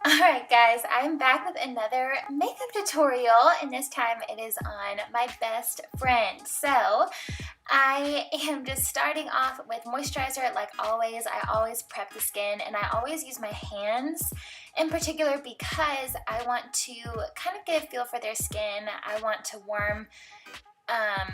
Alright guys, I'm back with another makeup tutorial, and this time it is on my best friend. So I am just starting off with moisturizer like always. I always prep the skin and I always use my hands in particular because I want to kind of get a feel for their skin. I want to warm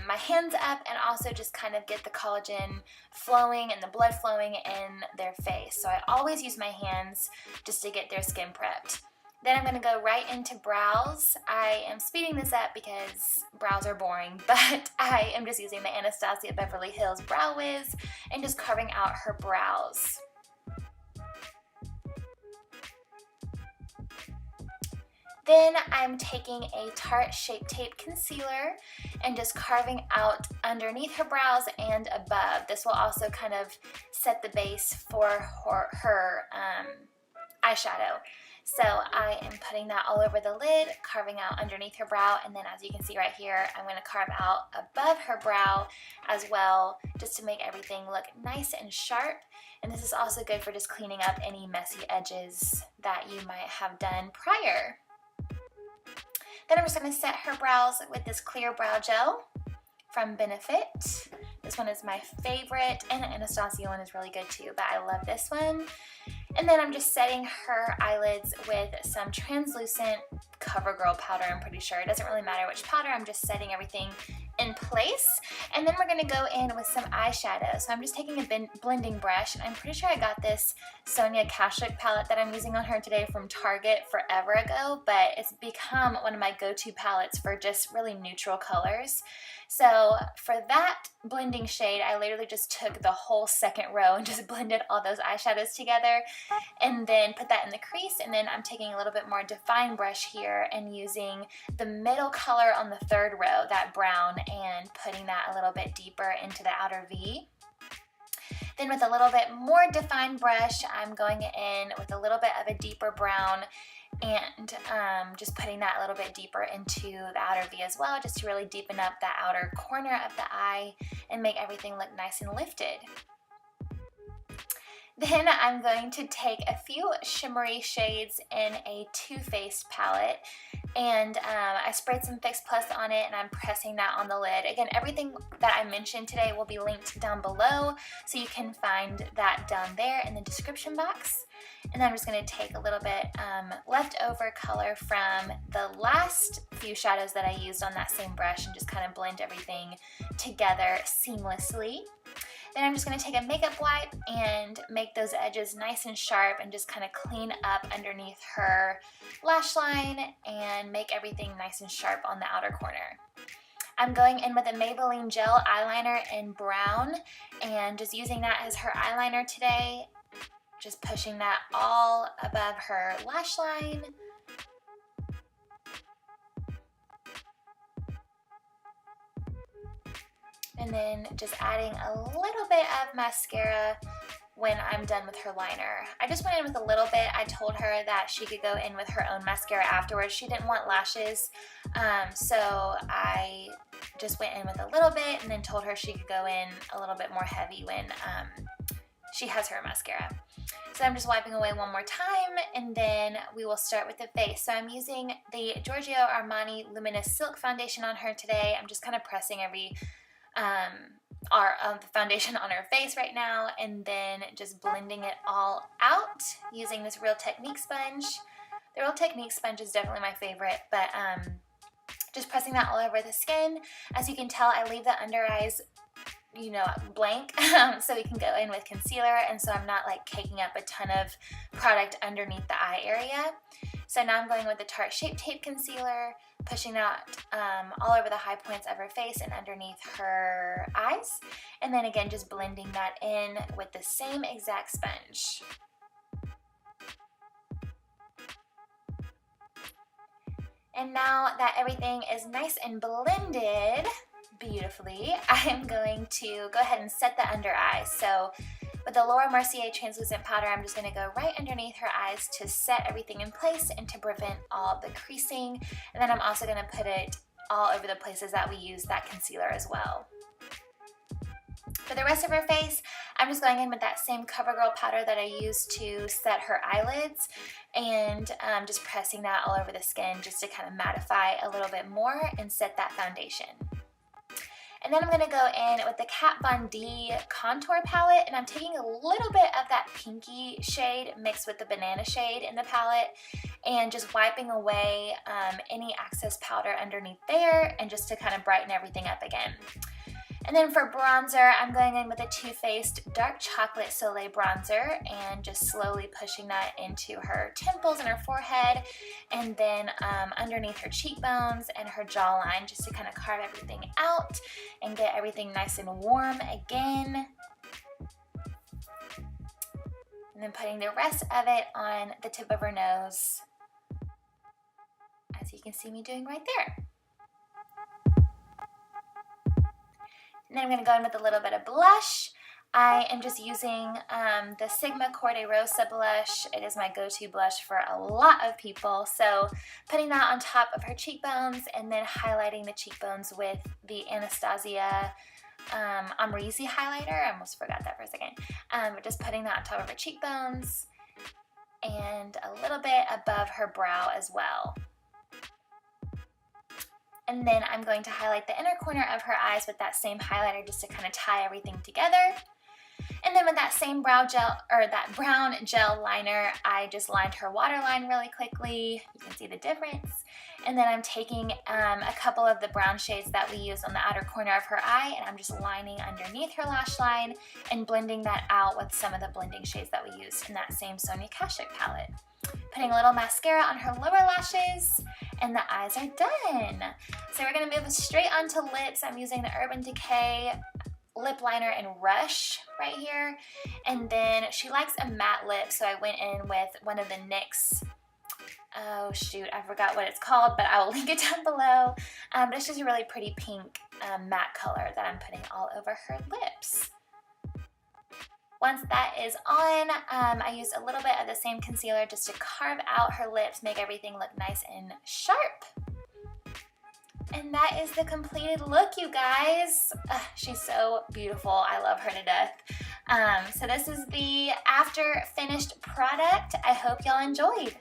my hands up and also just kind of get the collagen flowing and the blood flowing in their face. So I always use my hands just to get their skin prepped. Then I'm going to go right into brows. I am speeding this up because brows are boring, but I am just using the Anastasia Beverly Hills Brow Wiz and just carving out her brows. Then I'm taking a Tarte Shape Tape Concealer and just carving out underneath her brows and above. This will also kind of set the base for her eyeshadow. So I am putting that all over the lid, carving out underneath her brow, and then as you can see right here, I'm going to carve out above her brow as well, just to make everything look nice and sharp. And this is also good for just cleaning up any messy edges that you might have done prior. Then I'm just going to set her brows with this clear brow gel from Benefit. This one is my favorite, and the Anastasia one is really good too, but I love this one. And then I'm just setting her eyelids with some translucent CoverGirl powder, I'm pretty sure. It doesn't really matter which powder, I'm just setting everything in place. And then we're going to go in with some eyeshadow. So I'm just taking a blending brush, and I'm pretty sure I got this Sonia Kashuk palette that I'm using on her today from Target forever ago, but it's become one of my go-to palettes for just really neutral colors. So for that blending shade, I literally just took the whole second row and just blended all those eyeshadows together and then put that in the crease. And then I'm taking a little bit more defined brush here and using the middle color on the third row, that brown, and putting that a little bit deeper into the outer V. Then with a little bit more defined brush, I'm going in with a little bit of a deeper brown and just putting that a little bit deeper into the outer V as well, just to really deepen up that outer corner of the eye and make everything look nice and lifted. Then I'm going to take a few shimmery shades in a Too Faced palette, and I sprayed some Fix Plus on it and I'm pressing that on the lid. Again, everything that I mentioned today will be linked down below, so you can find that down there in the description box. And then I'm just going to take a little bit leftover color from the last few shadows that I used on that same brush and just kind of blend everything together seamlessly. Then I'm just going to take a makeup wipe and make those edges nice and sharp and just kind of clean up underneath her lash line and make everything nice and sharp on the outer corner. I'm going in with a Maybelline Gel eyeliner in brown and just using that as her eyeliner today. Just pushing that all above her lash line. And then just adding a little bit of mascara when I'm done with her liner. I just went in with a little bit. I told her that she could go in with her own mascara afterwards. She didn't want lashes, so I just went in with a little bit and then told her she could go in a little bit more heavy when she has her mascara. So I'm just wiping away one more time, and then we will start with the face. So I'm using the Giorgio Armani Luminous Silk Foundation on her today. I'm just kind of pressing every the foundation on her face right now, and then just blending it all out using this Real Technique sponge. The Real Technique sponge is definitely my favorite, but just pressing that all over the skin. As you can tell, I leave the under eyes, you know, blank, so we can go in with concealer, and so I'm not like caking up a ton of product underneath the eye area. So now I'm going with the Tarte Shape Tape Concealer, pushing that all over the high points of her face and underneath her eyes, and then again just blending that in with the same exact sponge. And now that everything is nice and blended beautifully, I am going to go ahead and set the under eye. So with the Laura Mercier translucent powder, I'm just going to go right underneath her eyes to set everything in place and to prevent all the creasing. And then I'm also going to put it all over the places that we use that concealer as well. For the rest of her face, I'm just going in with that same CoverGirl powder that I used to set her eyelids, and just pressing that all over the skin just to kind of mattify a little bit more and set that foundation. And then I'm going to go in with the Kat Von D contour palette, and I'm taking a little bit of that pinky shade mixed with the banana shade in the palette, and just wiping away any excess powder underneath there, and just to kind of brighten everything up again. And then for bronzer, I'm going in with a Too Faced Dark Chocolate Soleil bronzer, and just slowly pushing that into her temples and her forehead, and then underneath her cheekbones and her jawline, just to kind of carve everything out and get everything nice and warm again. And then putting the rest of it on the tip of her nose, as you can see me doing right there. And then I'm going to go in with a little bit of blush. I am just using the Sigma Corte Rosa blush. It is my go-to blush for a lot of people. So putting that on top of her cheekbones, and then highlighting the cheekbones with the Anastasia Amrezy highlighter. I almost forgot that for a second. But just putting that on top of her cheekbones and a little bit above her brow as well. And then I'm going to highlight the inner corner of her eyes with that same highlighter, just to kind of tie everything together. And then with that same brow gel, or that brown gel liner, I just lined her waterline really quickly. You can see the difference. And then I'm taking a couple of the brown shades that we use on the outer corner of her eye, and I'm just lining underneath her lash line and blending that out with some of the blending shades that we used in that same Sonia Kashuk palette. Putting a little mascara on her lower lashes, and the eyes are done. So we're going to move straight onto lips. I'm using the Urban Decay lip liner in Rush right here. And then she likes a matte lip, so I went in with one of the NYX, oh shoot, I forgot what it's called, but I will link it down below. But it's just a really pretty pink matte color that I'm putting all over her lips. Once that is on, I used a little bit of the same concealer just to carve out her lips, make everything look nice and sharp. And that is the completed look, you guys. She's so beautiful. I love her to death. So this is the after finished product. I hope y'all enjoyed.